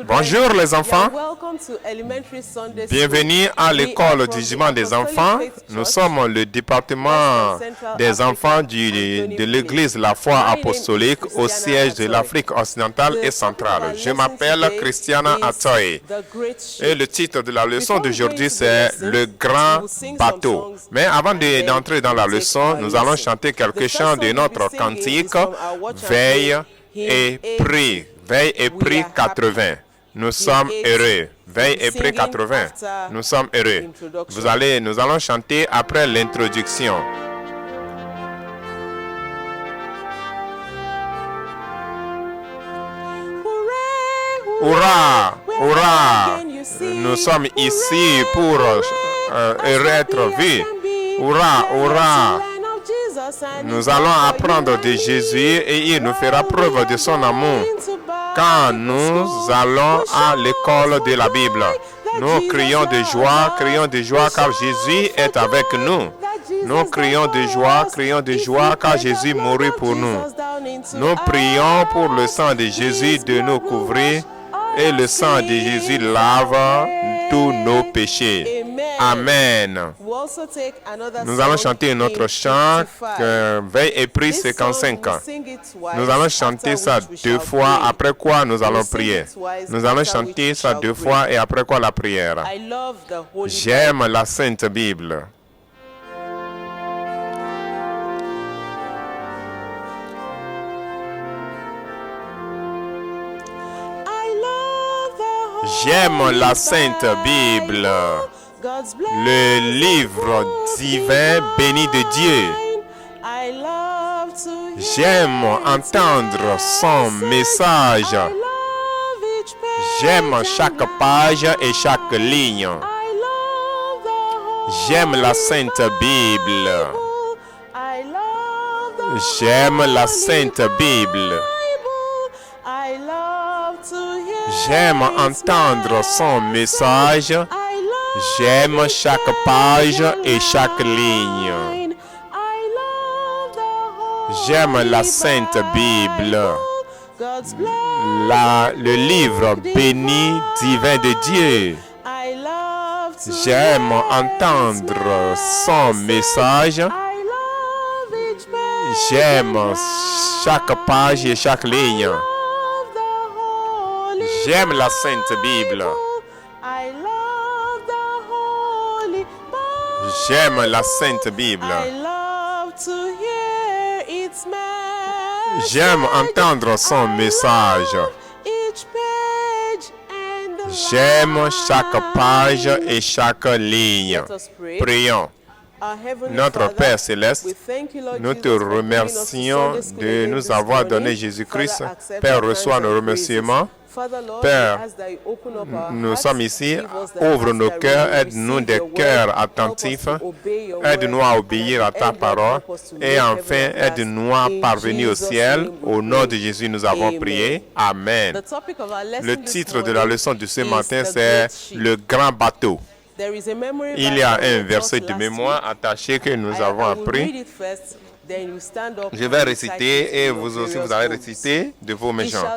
Bonjour les enfants, bienvenue à l'école du jugement des enfants. Nous sommes le département des enfants de l'église La Foi Apostolique au siège de l'Afrique occidentale et centrale. Je m'appelle Christiana Atoye et le titre de la leçon d'aujourd'hui c'est Le Grand Bateau. Mais avant d'entrer dans la leçon, nous allons chanter quelques chants de notre cantique Veille et prie. Veille et prie 80. Nous sommes heureux. Veille et prie 80. Nous sommes heureux. Nous allons chanter après l'introduction. Hurrah! Hurrah! Nous sommes ici pour être vus. Hurrah! Hurrah! Nous allons apprendre de Jésus et il nous fera preuve de son amour. Quand nous allons à l'école de la Bible, nous crions de joie car Jésus est avec nous. Nous crions de joie car Jésus mourut pour nous. Nous prions pour le sang de Jésus de nous couvrir et le sang de Jésus lave tous nos péchés. Amen. Nous allons chanter un autre chant, Veille et prie 55. Nous allons chanter ça 2 fois, après quoi nous allons prier. Nous allons chanter ça 2 fois et après quoi la prière. J'aime la Sainte Bible. J'aime la Sainte Bible. Le livre divin béni de Dieu. J'aime entendre son message. J'aime chaque page et chaque ligne. J'aime la Sainte Bible. J'aime la Sainte Bible. J'aime entendre son message. J'aime chaque page et chaque ligne. J'aime la Sainte Bible, le livre béni divin de Dieu. J'aime entendre son message. J'aime chaque page et chaque ligne. J'aime la Sainte Bible. J'aime la Sainte Bible. J'aime entendre son message. J'aime chaque page et chaque ligne. Prions. Notre Père Céleste, nous te remercions de nous avoir donné Jésus-Christ. Père, reçois nos remerciements. Père, nous sommes ici, ouvre nos cœurs, aide-nous des cœurs attentifs, aide-nous à obéir à ta parole et enfin aide-nous à parvenir au ciel. Au nom de Jésus, nous avons prié. Amen. Le titre de la leçon de ce matin, c'est Le Grand Bateau. Il y a un verset de mémoire attaché que nous avons appris. Je vais réciter et vous aussi vous allez réciter de vos méchants.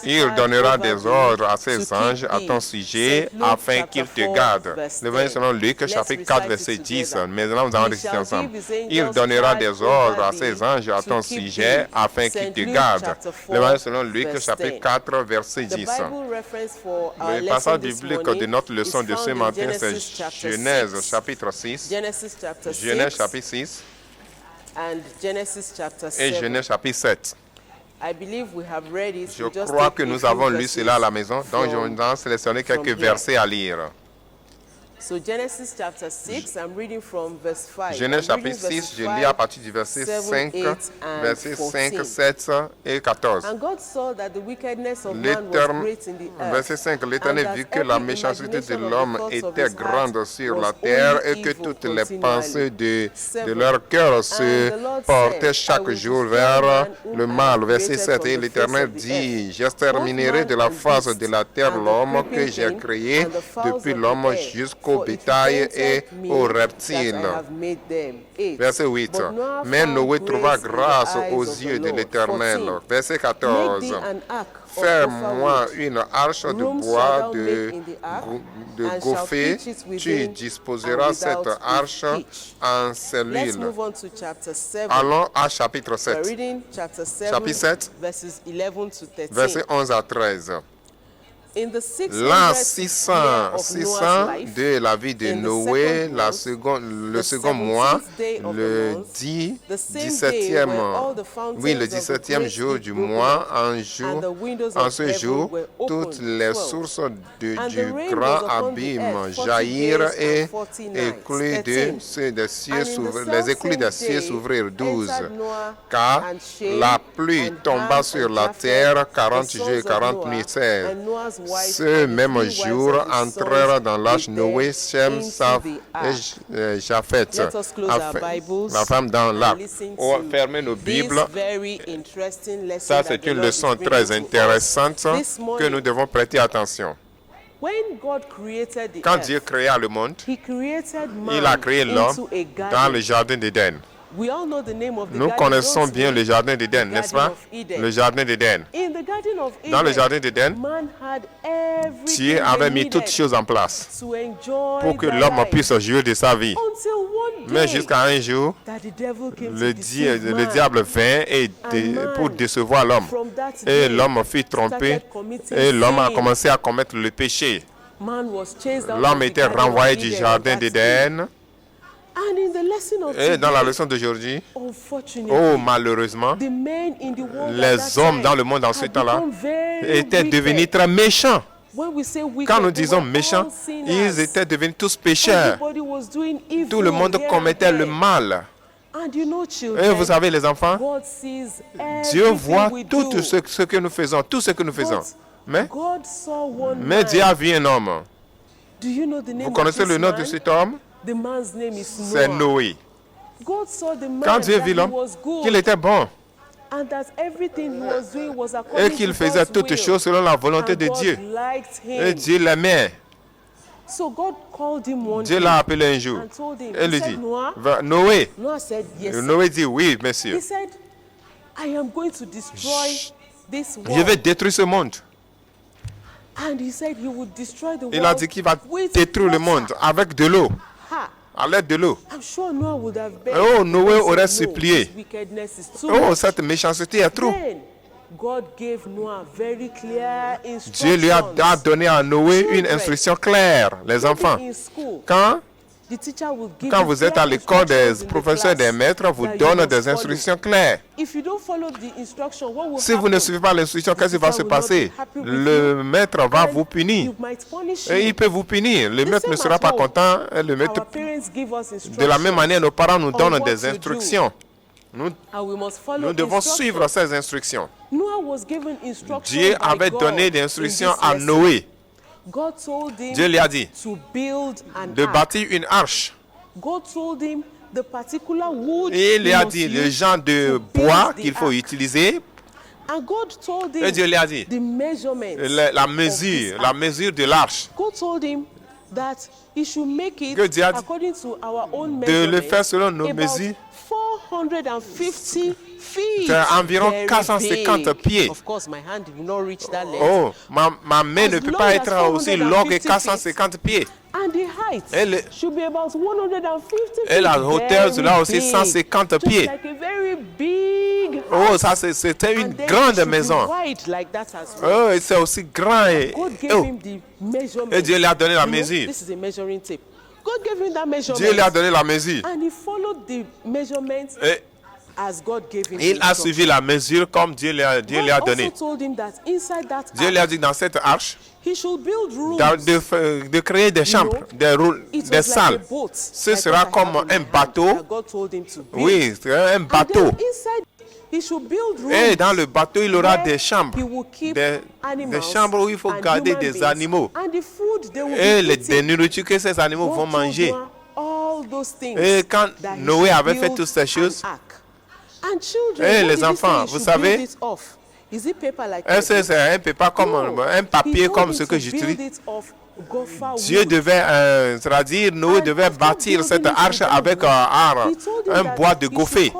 Il donnera des ordres à ses anges à ton sujet afin qu'ils te gardent. Le selon Luc chapitre 4 verset 10. Maintenant nous allons réciter ensemble. Il donnera des ordres à ses anges à ton sujet afin qu'ils te gardent. Le selon Luc chapitre 4 verset 10. Le passage biblique de notre leçon de ce matin c'est Genèse chapitre 6. Genèse chapitre 6. Et Genèse chapitre 7. Je crois que nous avons lu cela à la maison, donc je vais en sélectionner quelques versets à lire. Genèse chapitre 6, je lis à partir du verset 5, versets 5, 7 et 14. Verset 5, l'Éternel vit que la méchanceté de l'homme était grande sur la terre et que toutes les pensées de leur cœur se portaient chaque jour vers le mal. Verset 7, et l'Éternel dit, j'exterminerai de la face de la terre l'homme que j'ai créé depuis l'homme jusqu'au au bétail et aux reptiles. Verset 8. Mais Noé trouva grâce aux yeux de l'Éternel. Verset 14. Fais-moi une arche de bois de gopher. Tu disposeras cette arche en cellules. Allons à chapitre 7. Chapitre 7, versets 11 à 13. L'an 600 de la vie de Noé, le second mois, le 17e jour du mois, en ce jour, toutes les sources du grand abîme jaillirent et les écluses des cieux s'ouvrirent 12. Car la pluie tomba sur la terre 40 jours et 40 nuits. 16. Ce même jour entrèrent dans l'arche Noé, Shem, Saf et Japheth, la femme dans l'arche. Fermez nos Bibles. Ça, c'est une leçon très intéressante que nous devons prêter attention. Quand Dieu créa le monde, il a créé l'homme dans le jardin d'Éden. Nous connaissons bien le jardin d'Éden, n'est-ce pas? Le jardin d'Éden. Dans le jardin d'Éden, Dieu avait mis toutes choses en place pour que l'homme puisse jouir de sa vie. Mais jusqu'à un jour, le diable vint pour décevoir l'homme. Et l'homme fut trompé et l'homme a commencé à commettre le péché. L'homme était renvoyé du jardin d'Éden. Et dans la leçon d'aujourd'hui, malheureusement, les hommes dans le monde en ce temps-là étaient devenus très méchants. Quand nous disons méchants, ils étaient devenus tous pécheurs. Tout le monde commettait le mal. Et vous savez, les enfants, Dieu voit tout ce que nous faisons, tout ce que nous faisons. Mais Dieu a vu un homme. Vous connaissez le nom de cet homme? C'est Noé. Quand Dieu vit l'homme, qu'il était bon et qu'il faisait toutes choses selon la volonté de Dieu. Et Dieu l'aimait. Dieu l'a appelé un jour et lui dit, Noé. Noé dit, oui, monsieur. Je vais détruire ce monde. Il a dit qu'il va détruire le monde avec de l'eau. À l'aide de l'eau. Oh, Noé aurait supplié. Oh, cette méchanceté est trop. Dieu lui a donné à Noé une instruction claire. Les enfants, quand vous êtes à l'école, des professeurs, des maîtres vous donnent des instructions claires. Si vous ne suivez pas l'instruction, qu'est-ce qui va se passer? Le maître va vous punir. Et il peut vous punir. Le maître ne sera pas content. Le maître... De la même manière, nos parents nous donnent des instructions. Nous devons suivre ces instructions. Dieu avait donné des instructions à Noé. Dieu lui a dit de bâtir une arche. Et il lui a dit le genre de bois qu'il faut utiliser. Et Dieu lui a dit la mesure de l'arche. Que Dieu a dit de le faire selon nos mesures. C'est environ 450 pieds. Oh, ma main ne peut pas être aussi longue que 450 pieds. Et la hauteur sera aussi 150 pieds. Oh, ça c'était une grande maison. Oh, c'est aussi grand. Et Dieu lui a donné la mesure. Dieu lui a donné la mesure. Et il a suivi la mesure comme Dieu lui a donné. Dieu lui a dit dans cette arche de créer des chambres, des salles. Ce sera comme un bateau. Oui, un bateau. Et dans le bateau, il aura des chambres. Des chambres où il faut garder des animaux. Et des nourritures que ces animaux vont manger. Et quand Noé avait fait toutes ces choses, et les enfants, vous savez, est-ce que c'est un papier comme ce que j'utilise? Dieu devait, c'est-à-dire Noé devait bâtir cette arche avec un bois de gopher.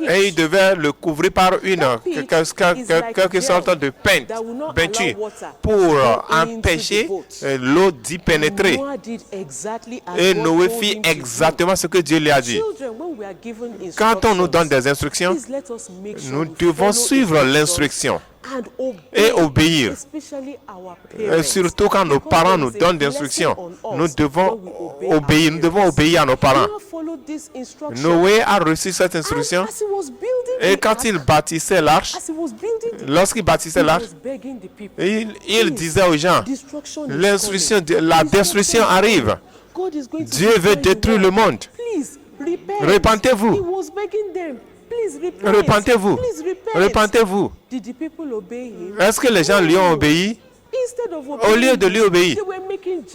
Et il devait le couvrir par quelque sorte de peinture pour empêcher l'eau d'y pénétrer. Et Noé fit exactement ce que Dieu lui a dit. Quand on nous donne des instructions, nous devons suivre l'instruction et obéir. Et surtout quand nos parents nous donnent des instructions, nous devons obéir à nos parents. Noé a reçu cette instruction et quand il bâtissait l'arche, lorsqu'il bâtissait l'arche, il disait aux gens, la destruction arrive. Dieu veut détruire le monde. Repentez-vous. Repentez-vous. Repentez-vous. Est-ce que les gens lui ont obéi? Au lieu de lui obéir,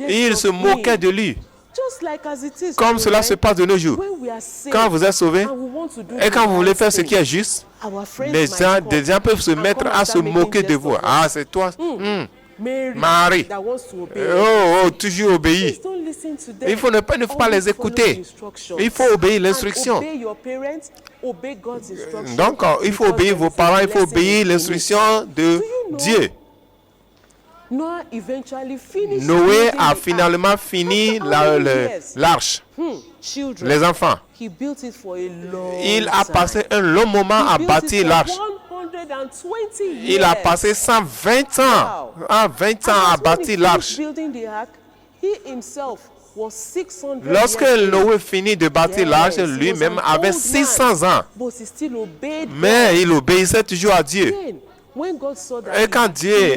ils se moquaient de lui. Comme cela se passe de nos jours. Quand vous êtes sauvé et quand vous voulez faire ce qui est juste, des gens peuvent se mettre à se moquer de vous. Ah, c'est toi. Marie. Oh, toujours obéir. Il faut ne faut pas les écouter. Il faut obéir l'instruction. Donc, il faut obéir vos parents, il faut obéir l'instruction de Dieu. Noé a finalement fini l'arche. Les enfants. Il a passé un long moment à bâtir l'arche. Il a passé 120 ans, 20 ans à bâtir l'arche. Lorsque Noé finit de bâtir l'arche, lui-même avait 600 ans. Mais il obéissait toujours à Dieu. Et quand Dieu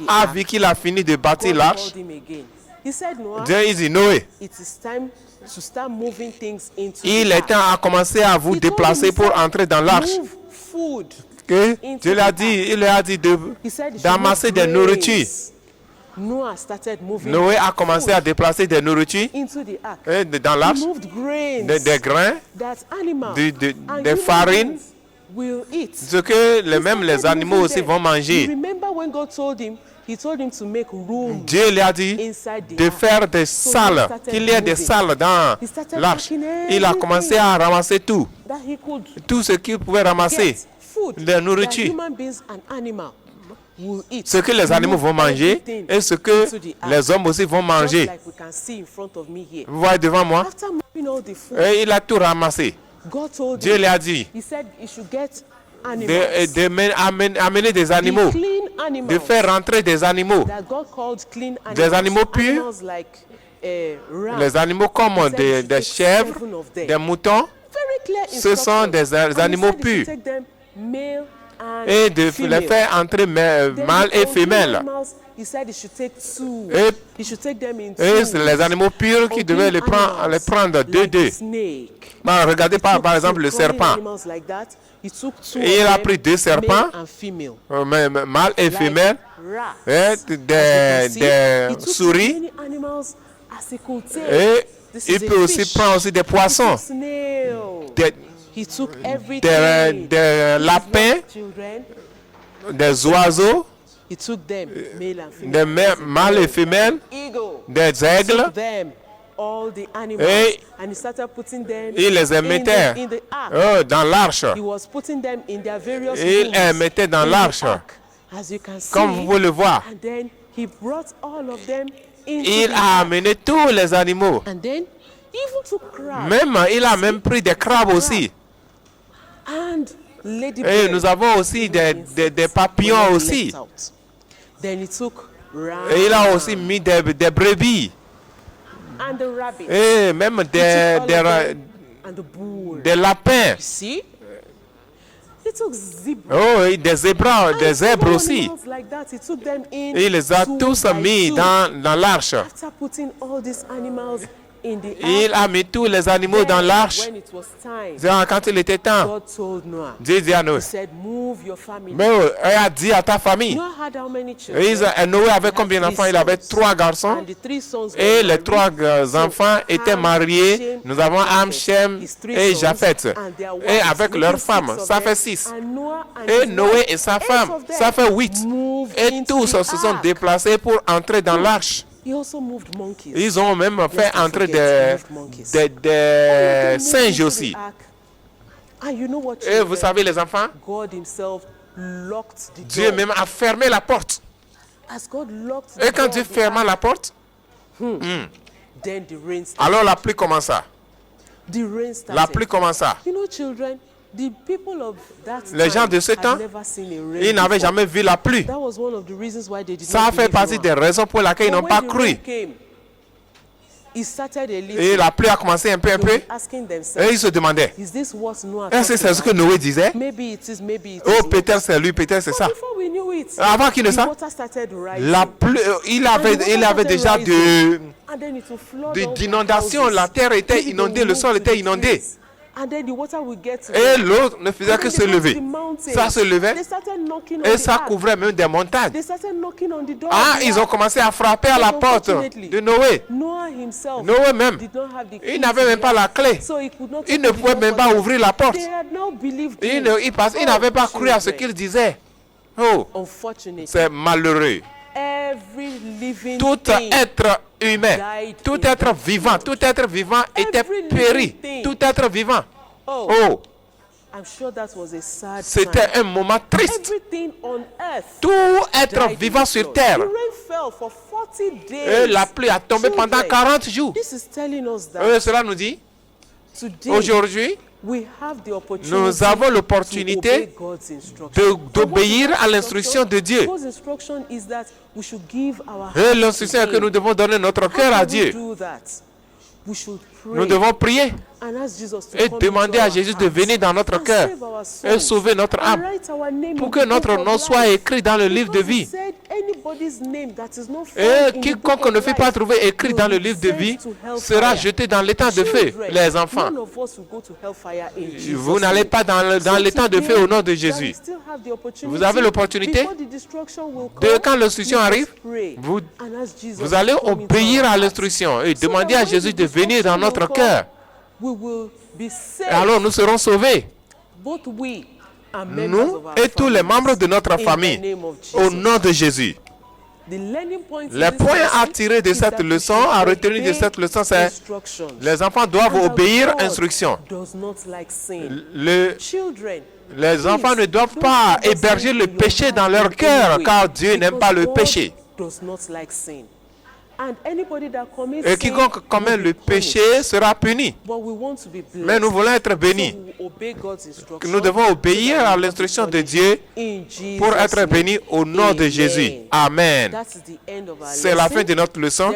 a vu qu'il a fini de bâtir l'arche, Dieu dit, Noé, il est temps à commencer à vous déplacer pour entrer dans l'arche. Dieu lui a dit d'amasser des nourritures. Noé a commencé à déplacer des nourritures dans l'arche, des grains, des farines, ce que même les animaux aussi vont manger. Dieu lui a dit de faire des salles, qu'il y ait des salles dans l'arche. Il a commencé à ramasser tout ce qu'il pouvait ramasser, de nourriture. Ce que les animaux vont manger et ce que les hommes aussi vont manger. Vous voyez devant moi? Et il a tout ramassé. Dieu lui a dit d'amener des animaux, de faire rentrer des animaux purs, les animaux comme des chèvres, des moutons. Ce sont des animaux purs. Et de les faire entrer mâles et femelles. Et les animaux purs qui devaient les prendre deux. Regardez par exemple le serpent. Et il a pris 2 serpents, mâles et femelles, et des souris. Et il peut aussi prendre aussi des poissons, des lapins, des oiseaux, des mâles et femelles, des aigles, et il les mettait dans l'arche. Il les mettait dans l'arche. Comme vous pouvez le voir, il a amené tous les animaux. Même, il a même pris des crabes aussi. Et nous avons aussi des papillons aussi. Et il a aussi mis des brebis. Et même des lapins. Oh, et des zèbres aussi. Et il les a tous mis dans l'arche. Il a mis tous les animaux dans l'arche. Quand il était temps, Dieu dit à Noé, mais il a dit à ta famille. Noé avait combien d'enfants? Il avait 3 garçons. Et les 3 enfants étaient mariés. Nous avons Ham, Shem et Japheth. Et avec leurs femmes, ça fait 6. Et Noé et sa femme, ça fait 8. Et tous se sont déplacés pour entrer dans l'arche. Ils ont même fait entrer des singes aussi. Et vous savez les enfants, Dieu même a fermé la porte. Et quand Dieu ferma la porte, alors la pluie commença. La pluie commença. Les gens de ce temps, ils n'avaient jamais vu la pluie. Ça fait partie des raisons pour lesquelles ils n'ont pas cru. Et la pluie a commencé un peu. Et ils se demandaient, est-ce que c'est ce que Noé disait? Oh, peut-être c'est lui, peut-être c'est ça. Avant qu'il ne sache, la pluie, il avait déjà d'inondations. La terre était inondée, le sol était inondé. Et l'eau ne faisait que se lever. Ça se levait et ça couvrait même des montagnes. Ils ont commencé à frapper à la porte de Noé. Noé même, il n'avait même pas la clé. Il ne pouvait même pas ouvrir la porte. Il n'avait pas cru à ce qu'il disait. Oh, c'est malheureux. Tout être humain, tout être vivant était péri. Tout être vivant. Oh, c'était un moment triste. Tout être vivant sur terre. Et la pluie a tombé pendant 40 jours. Cela nous dit, aujourd'hui, nous avons l'opportunité d'obéir à l'instruction de Dieu. Et l'instruction est que nous devons donner notre cœur à Dieu. Nous devons prier et demander à Jésus de venir dans notre cœur et sauver notre âme pour que notre nom soit écrit dans le livre de vie. Et quiconque ne fait pas trouver écrit dans le livre de vie sera jeté dans l'étang de feu, les enfants. Vous n'allez pas dans l'étang de feu au nom de Jésus. Vous avez l'opportunité de, quand l'instruction arrive, vous allez obéir à l'instruction et demander à Jésus de venir dans notre cœur. Et alors nous serons sauvés. Nous et tous les membres de notre famille, au nom de Jésus. Les points à tirer de cette leçon, à retenir de cette leçon, c'est les enfants doivent obéir à l'instruction. Les enfants ne doivent pas héberger le péché dans leur cœur, car Dieu n'aime pas le péché. Et quiconque commet le péché sera puni. Mais nous voulons être bénis. Nous devons obéir à l'instruction de Dieu pour être bénis au nom de Jésus. Amen. C'est la fin de notre leçon.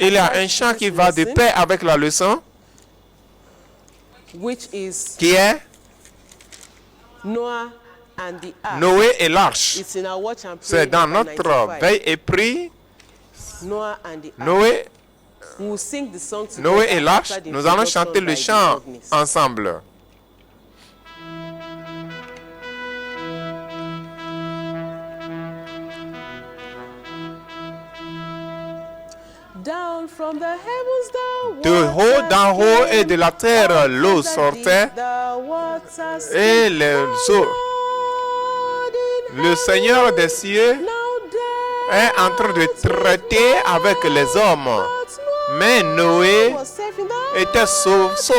Il y a un chant qui va de pair avec la leçon, qui est Noé et l'arche. C'est dans notre veille et prie. Noé et l'arche, nous allons chanter le chant ensemble. De haut d'en haut et de la terre, l'eau sortait et les eaux. Le Seigneur des cieux est en train de traiter avec les hommes. Mais Noé était sauf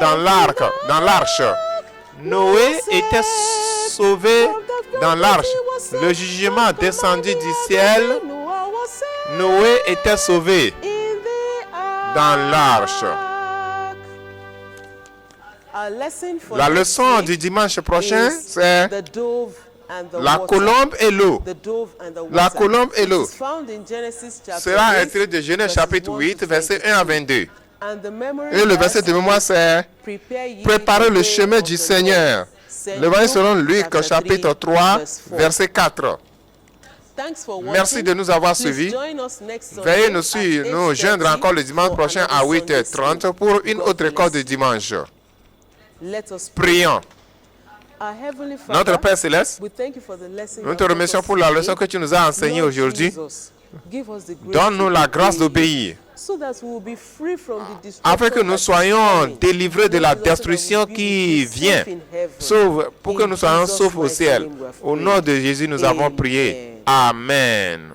dans l'arche. Noé était sauvé dans l'arche. Le jugement descendu du ciel. Noé était sauvé dans l'arche. La leçon du dimanche prochain, c'est la colombe et l'eau. La colombe et l'eau. Sera tiré de Genèse chapitre 8, verset 1 à 22. Et le verset de mémoire, c'est « Préparez le chemin du Seigneur ». Le verset selon Luc chapitre 3, verset 4. Merci de nous avoir suivis. Veuillez nous joindre encore le dimanche prochain à 8h30 pour une autre école de dimanche. Prions. Notre Père Céleste, nous te remercions pour la leçon que tu nous as enseignée aujourd'hui. Donne-nous la grâce d'obéir, afin que nous soyons délivrés de la destruction qui vient, pour que nous soyons saufs au ciel. Au nom de Jésus, nous avons prié. Amen.